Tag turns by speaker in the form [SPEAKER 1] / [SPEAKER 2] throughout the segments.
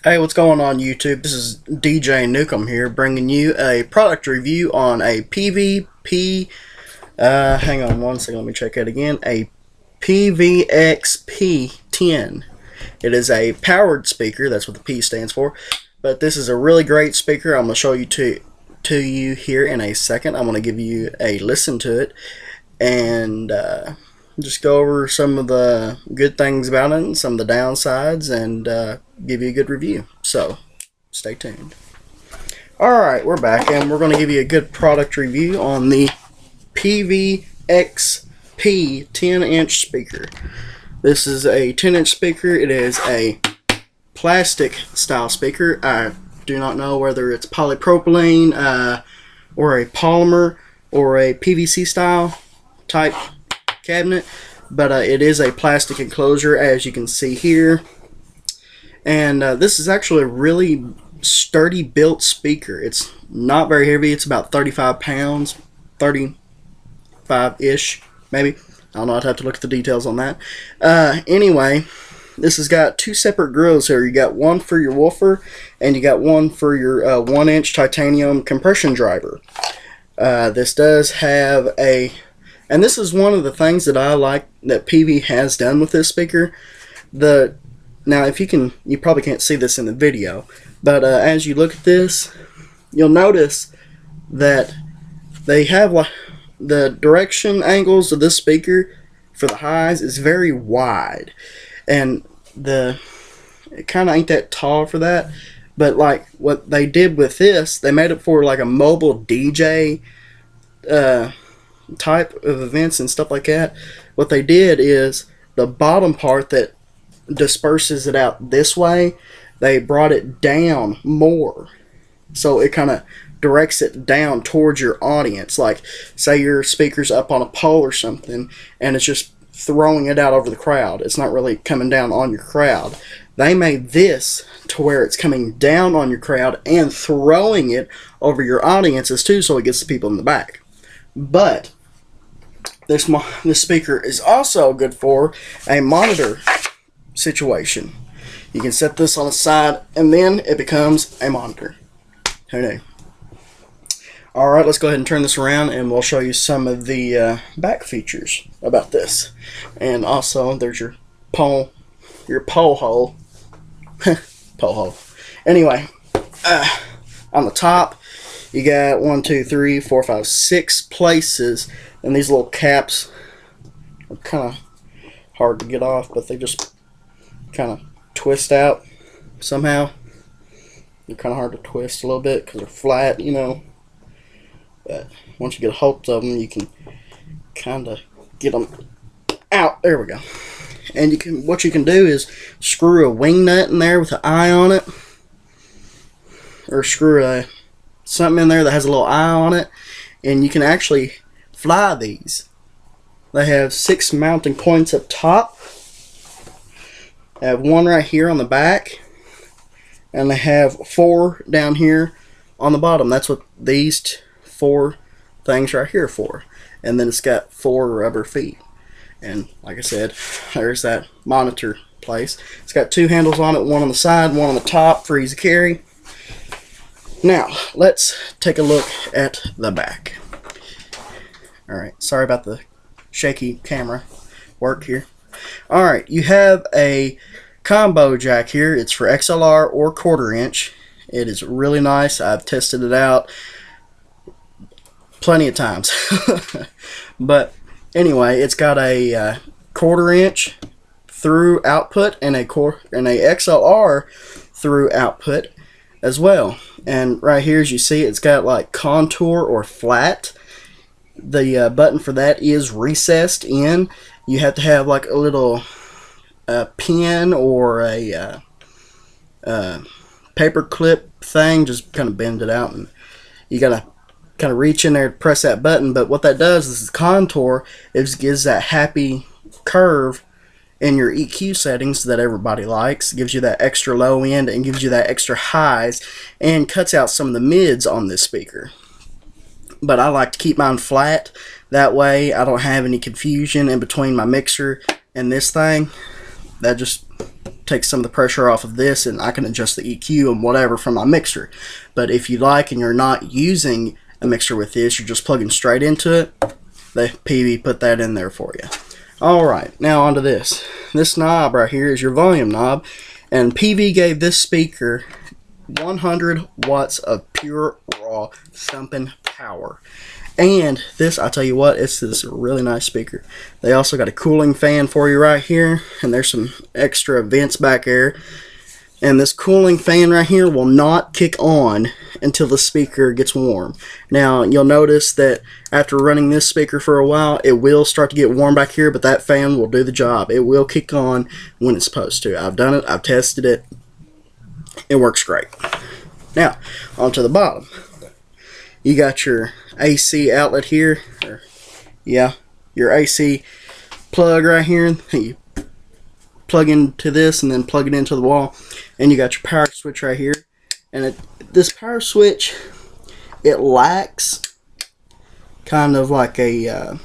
[SPEAKER 1] Hey, what's going on YouTube? This is DJ Newcomb here, bringing you a product review on a hang on one second, let me check it again, a PVXP10. It is a powered speaker, that's what the P stands for, but this is a really great speaker. I'm going to show you to you here in a second. I'm going to give you a listen to it, and just go over some of the good things about it and some of the downsides, and give you a good review. So stay tuned. Alright, we're back, and we're going to give you a good product review on the PVXP 10-inch speaker. This is a 10-inch speaker. It is a plastic style speaker. I do not know whether it's polypropylene or a polymer or a PVC style type cabinet, but it is a plastic enclosure, as you can see here. And this is actually a really sturdy built speaker. It's not very heavy. It's about 35 pounds, 35-ish maybe. I don't know, I'd have to look at the details on that. Anyway, this has got two separate grills here. You got one for your woofer, and you got one for your 1-inch titanium compression driver. This does have a, and this is one of the things that I like that PV has done with this speaker. Now, if you probably can't see this in the video, but as you look at this, you'll notice that they have like the direction angles of this speaker for the highs is very wide, and it kind of ain't that tall for that. But like what they did with this, they made it for like a mobile DJ type of events and stuff like that. What they did is the bottom part that disperses it out this way, they brought it down more, so it kind of directs it down towards your audience. Like, say your speaker's up on a pole or something, and it's just throwing it out over the crowd. It's not really coming down on your crowd. They made this to where it's coming down on your crowd and throwing it over your audiences too, so it gets the people in the back. But this speaker is also good for a monitor situation. You can set this on the side, and then it becomes a monitor. Who knew? Alright, let's go ahead and turn this around, and we'll show you some of the back features about this. And also, there's your pole hole. Pole hole. Anyway, on the top, you got 1, 2, 3, 4, 5, 6 places, and these little caps are kind of hard to get off, but they just kind of twist out somehow. They're kind of hard to twist a little bit because they're flat, you know. But once you get a hold of them, you can kind of get them out. There we go. And what you can do is screw a wing nut in there with an eye on it, or screw something in there that has a little eye on it, and you can actually fly these. They have 6 mounting points up top. They have 1 right here on the back, and they have 4 down here on the bottom. That's what these 4 things right here are for. And then it's got 4 rubber feet. And like I said, there's that monitor place. It's got 2 handles on it, 1 on the side, 1 on the top for easy carry. Now, let's take a look at the back. Alright, sorry about the shaky camera work here. Alright, you have a combo jack here. It's for XLR or 1/4 inch. It is really nice. I've tested it out plenty of times. But anyway, it's got a 1/4 inch through output and a XLR through output as well. And right here, as you see, it's got like contour or flat. The button for that is recessed in. You have to have like a little pin or a paper clip thing, just kind of bend it out, and you gotta kind of reach in there to press that button. But what that does is the contour gives that happy curve in your EQ settings that everybody likes. It gives you that extra low end and gives you that extra highs, and cuts out some of the mids on this speaker. But I like to keep mine flat. That way I don't have any confusion in between my mixer and this thing. That just takes some of the pressure off of this, and I can adjust the EQ and whatever from my mixer. But if you like and you're not using a mixer with this, you're just plugging straight into it, the PV put that in there for you. Alright, now onto this. This knob right here is your volume knob, and PV gave this speaker 100 watts of pure raw thumping power. And this, I tell you what, it's this really nice speaker. They also got a cooling fan for you right here, and there's some extra vents back there. And this cooling fan right here will not kick on until the speaker gets warm. Now, you'll notice that after running this speaker for a while, it will start to get warm back here, but that fan will do the job. It will kick on when it's supposed to. I've done it. I've tested it. It works great. Now, onto the bottom. You got your AC outlet here. Your AC plug right here. You plug into this and then plug it into the wall, and you got your power switch right here. And this power switch, it lacks kind of like a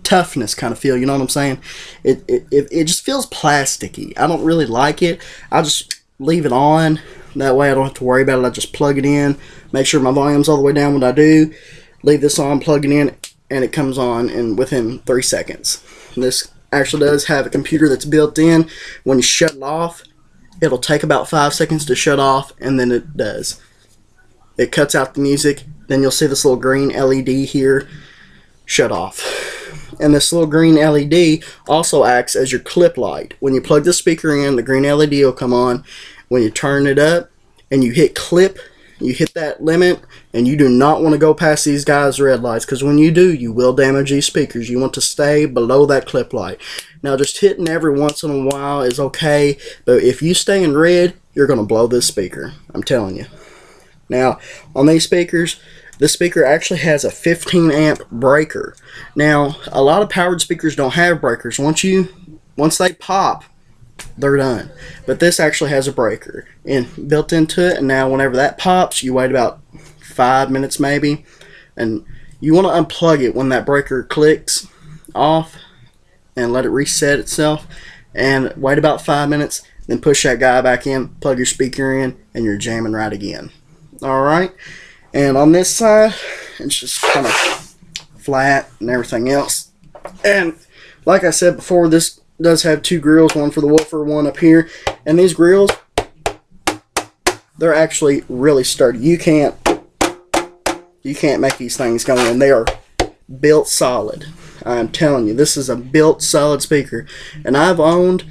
[SPEAKER 1] toughness kind of feel, you know what I'm saying? It just feels plasticky. I don't really like it. I'll just leave it on, that way I don't have to worry about it. I just plug it in, make sure my volume's all the way down when I do, leave this on, plug it in, and it comes on in within 3 seconds. And this actually does have a computer that's built in. When you shut it off, it'll take about 5 seconds to shut off, and then it does. It cuts out the music, then you'll see this little green LED here shut off. And this little green LED also acts as your clip light. When you plug the speaker in, the green LED will come on. When you turn it up and you hit clip, you hit that limit, and you do not want to go past these guys' red lights, because when you do, you will damage these speakers. You want to stay below that clip light. Now, just hitting every once in a while is okay, but if you stay in red, you're going to blow this speaker. I'm telling you. Now, on these speakers, this speaker actually has a 15 amp breaker. Now, a lot of powered speakers don't have breakers. Once they pop, they're done. But this actually has a breaker built into it, and now whenever that pops, you wait about 5 minutes maybe, and you want to unplug it when that breaker clicks off and let it reset itself, and wait about 5 minutes, then push that guy back in, plug your speaker in, and you're jamming right again. Alright, and on this side, it's just kind of flat and everything else. And like I said before, this does have 2 grills, one for the woofer, one up here, and these grills, they're actually really sturdy. You can't make these things go in. They are built solid. I'm telling you, this is a built solid speaker, and I've owned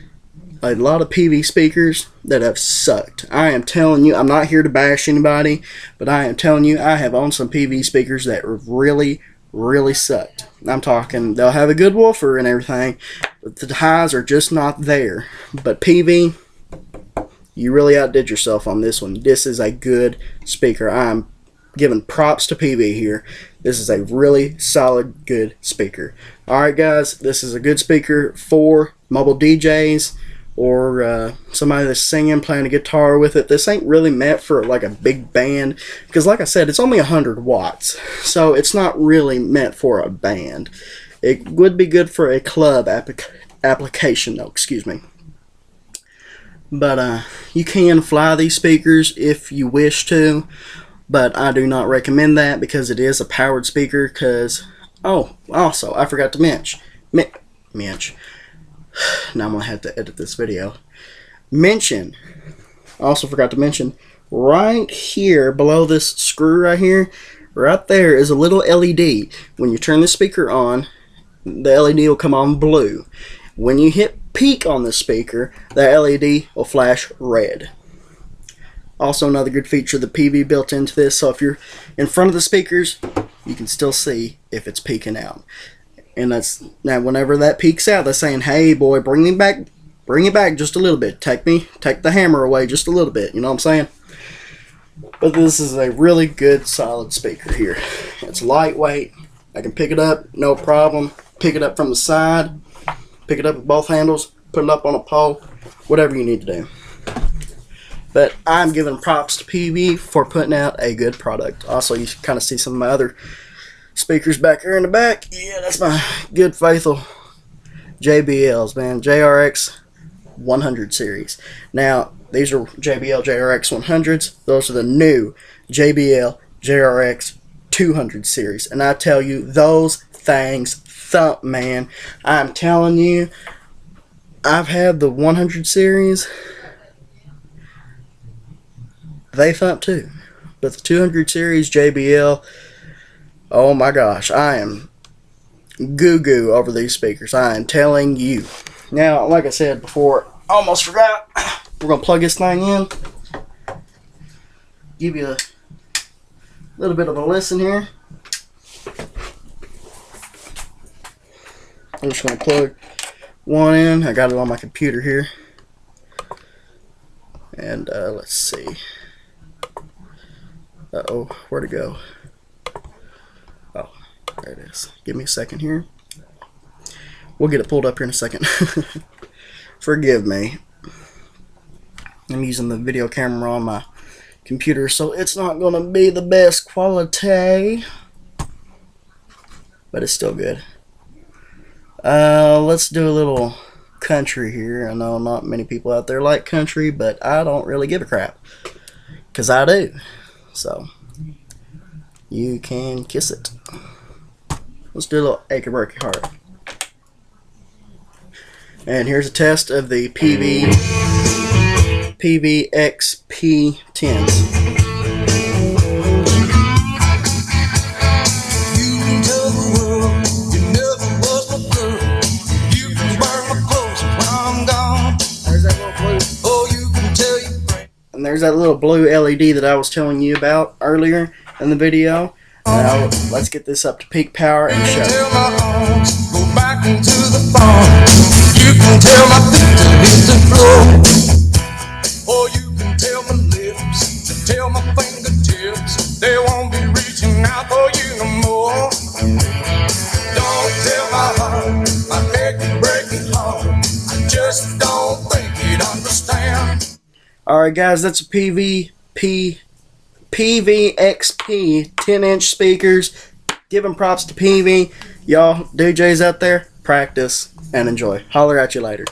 [SPEAKER 1] a lot of PV speakers that have sucked. I am telling you, I'm not here to bash anybody, but I am telling you, I have owned some PV speakers that really sucked. I'm talking, they'll have a good woofer and everything, but the highs are just not there. But PV, you really outdid yourself on this one. This is a good speaker. I'm giving props to PV here. This is a really solid, good speaker. Alright guys, this is a good speaker for mobile DJs or somebody that's singing, playing a guitar with it. This ain't really meant for like a big band, because like I said, it's only 100 watts, so it's not really meant for a band. It would be good for a club application though, excuse me. But you can fly these speakers if you wish to, but I do not recommend that, because it is a powered speaker. Because, oh, also, I forgot to mention, now I'm going to have to edit this video. I also forgot to mention, right here below this screw right here, right there is a little LED. When you turn the speaker on, the LED will come on blue. When you hit peak on the speaker, the LED will flash red. Also, another good feature, the PV built into this, so if you're in front of the speakers, you can still see if it's peaking out. And that's, now whenever that peaks out, they're saying, hey boy, bring it back just a little bit. Take the hammer away just a little bit, you know what I'm saying? But this is a really good solid speaker here. It's lightweight. I can pick it up, no problem. Pick it up from the side, pick it up with both handles, put it up on a pole, whatever you need to do. But I'm giving props to PV for putting out a good product. Also, you kind of see some of my other speakers back here in the back. Yeah, that's my good faithful JBLs, man. JRX 100 series. Now, these are JBL JRX 100s. Those are the new JBL JRX 200 series. And I tell you, those things thump, man. I'm telling you, I've had the 100 series. They thump too. But the 200 series JBL, oh my gosh, I am goo-goo over these speakers. I am telling you. Now, like I said before, almost forgot. We're going to plug this thing in. Give you a little bit of a listen here. I'm just going to plug one in. I got it on my computer here. And let's see. Uh-oh, where'd it go? Oh, there it is. Give me a second here. We'll get it pulled up here in a second. Forgive me. I'm using the video camera on my computer, so it's not going to be the best quality. But it's still good. Let's do a little country here. I know not many people out there like country, but I don't really give a crap. Because I do. So, you can kiss it. Let's do a little achy breaky heart. And here's a test of the PVXP10s. And there's that little blue LED that I was telling you about earlier in the video. Now let's get this up to peak power and show. Go back into the farm. You can tell my feet to hit the floor, or you can tell my lips, tell my fingertips, they won't be reaching out for you no more. Don't tell my heart, my achy breaking heart, I just don't think you'd understand. Alright guys, that's a PVXP 10-inch speakers. Giving props to PV. Y'all DJs out there, practice and enjoy. Holler at you later.